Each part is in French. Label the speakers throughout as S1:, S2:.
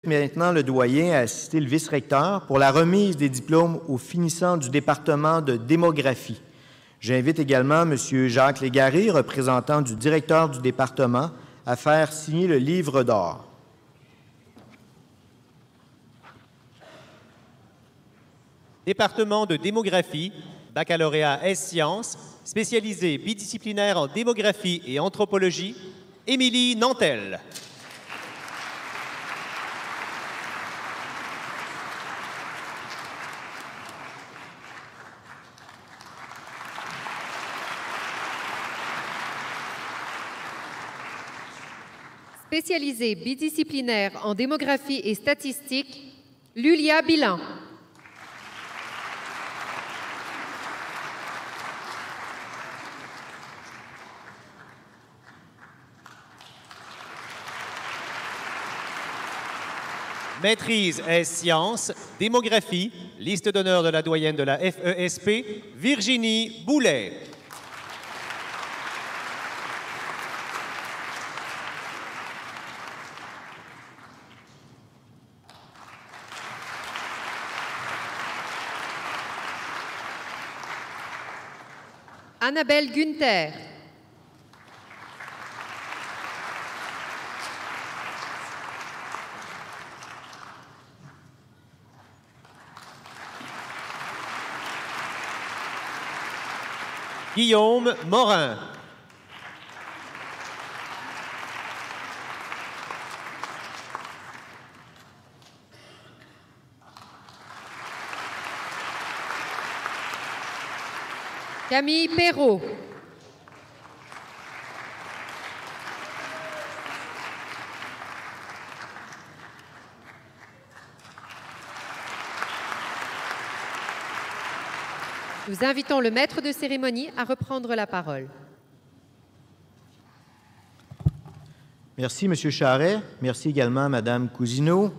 S1: maintenant le doyen à assister le vice-recteur pour la remise des diplômes aux finissants du département de démographie. J'invite également M. Jacques Légaré, représentant du directeur du département, à faire signer le livre d'or.
S2: Département de démographie, baccalauréat S-Sciences, spécialisé bidisciplinaire en démographie et anthropologie, Émilie Nantel.
S3: Spécialisée bidisciplinaire en démographie et statistique, Lulia Bilan.
S2: Maîtrise S-Sciences, démographie, liste d'honneur de la doyenne de la FESP, Virginie Boulet.
S3: Annabelle Günther.
S2: Guillaume Morin.
S3: Camille Perrault. Nous invitons le maître de cérémonie à reprendre la parole.
S1: Merci, M. Charret. Merci également à Mme Cousineau.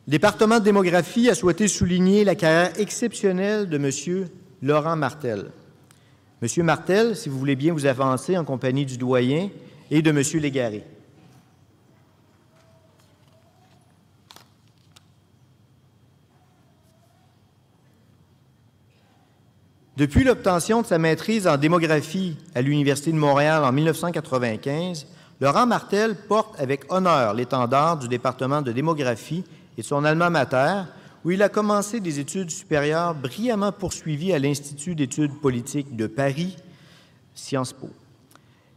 S1: Le département de démographie a souhaité souligner la carrière exceptionnelle de M. Laurent Martel. M. Martel, si vous voulez bien vous avancer en compagnie du doyen et de M. Légaré. Depuis l'obtention de sa maîtrise en démographie à l'Université de Montréal en 1995, Laurent Martel porte avec honneur l'étendard du département de démographie et de son alma mater, où il a commencé des études supérieures brillamment poursuivies à l'Institut d'études politiques de Paris, Sciences Po.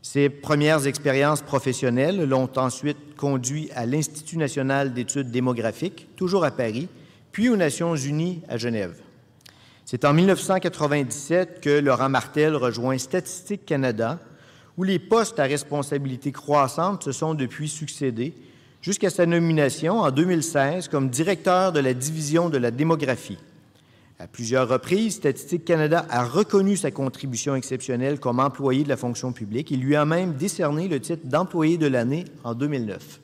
S1: Ses premières expériences professionnelles l'ont ensuite conduit à l'Institut national d'études démographiques, toujours à Paris, puis aux Nations unies à Genève. C'est en 1997 que Laurent Martel rejoint Statistique Canada, où les postes à responsabilité croissante se sont depuis succédés, jusqu'à sa nomination en 2016 comme directeur de la division de la démographie. À plusieurs reprises, Statistique Canada a reconnu sa contribution exceptionnelle comme employé de la fonction publique et lui a même décerné le titre d'employé de l'année en 2009.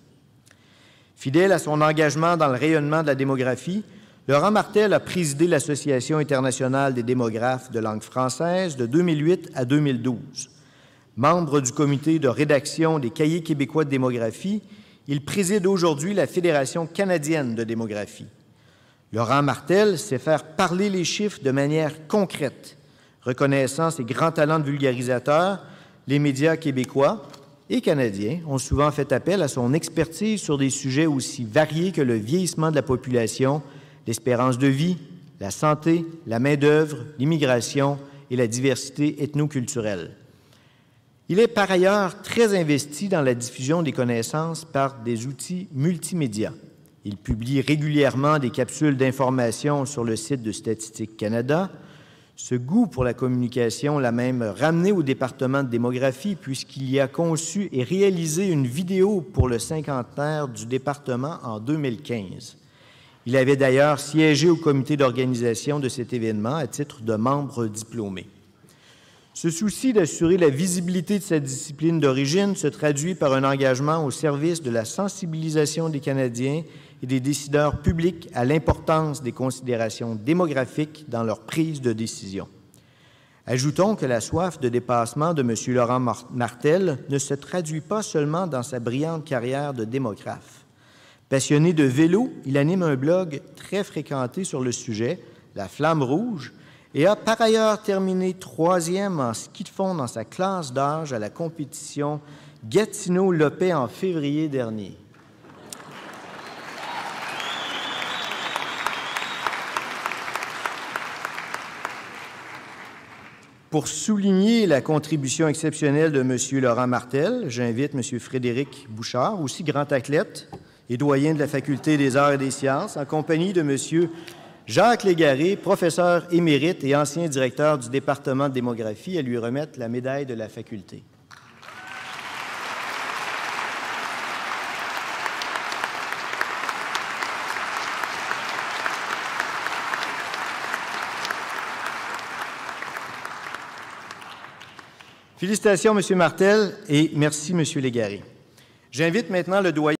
S1: Fidèle à son engagement dans le rayonnement de la démographie, Laurent Martel a présidé l'Association internationale des démographes de langue française de 2008 à 2012. Membre du comité de rédaction des Cahiers québécois de démographie, il préside aujourd'hui la Fédération canadienne de démographie. Laurent Martel sait faire parler les chiffres de manière concrète. Reconnaissant ses grands talents de vulgarisateur, les médias québécois et canadiens ont souvent fait appel à son expertise sur des sujets aussi variés que le vieillissement de la population, l'espérance de vie, la santé, la main-d'œuvre, l'immigration et la diversité ethnoculturelle. Il est par ailleurs très investi dans la diffusion des connaissances par des outils multimédia. Il publie régulièrement des capsules d'information sur le site de Statistique Canada. Ce goût pour la communication l'a même ramené au département de démographie puisqu'il y a conçu et réalisé une vidéo pour le cinquantenaire du département en 2015. Il avait d'ailleurs siégé au comité d'organisation de cet événement à titre de membre diplômé. Ce souci d'assurer la visibilité de sa discipline d'origine se traduit par un engagement au service de la sensibilisation des Canadiens et des décideurs publics à l'importance des considérations démographiques dans leur prise de décision. Ajoutons que la soif de dépassement de M. Laurent Martel ne se traduit pas seulement dans sa brillante carrière de démographe. Passionné de vélo, il anime un blog très fréquenté sur le sujet, La Flamme Rouge, et a par ailleurs terminé 3e en ski de fond dans sa classe d'âge à la compétition Gatineau-Lopet en février dernier. Pour souligner la contribution exceptionnelle de M. Laurent Martel, j'invite M. Frédéric Bouchard, aussi grand athlète et doyen de la Faculté des arts et des sciences, en compagnie de M. Jacques Légaré, professeur émérite et ancien directeur du département de démographie, à lui remettre la médaille de la faculté. Félicitations, M. Martel, et merci, M. Légaré. J'invite maintenant le doyen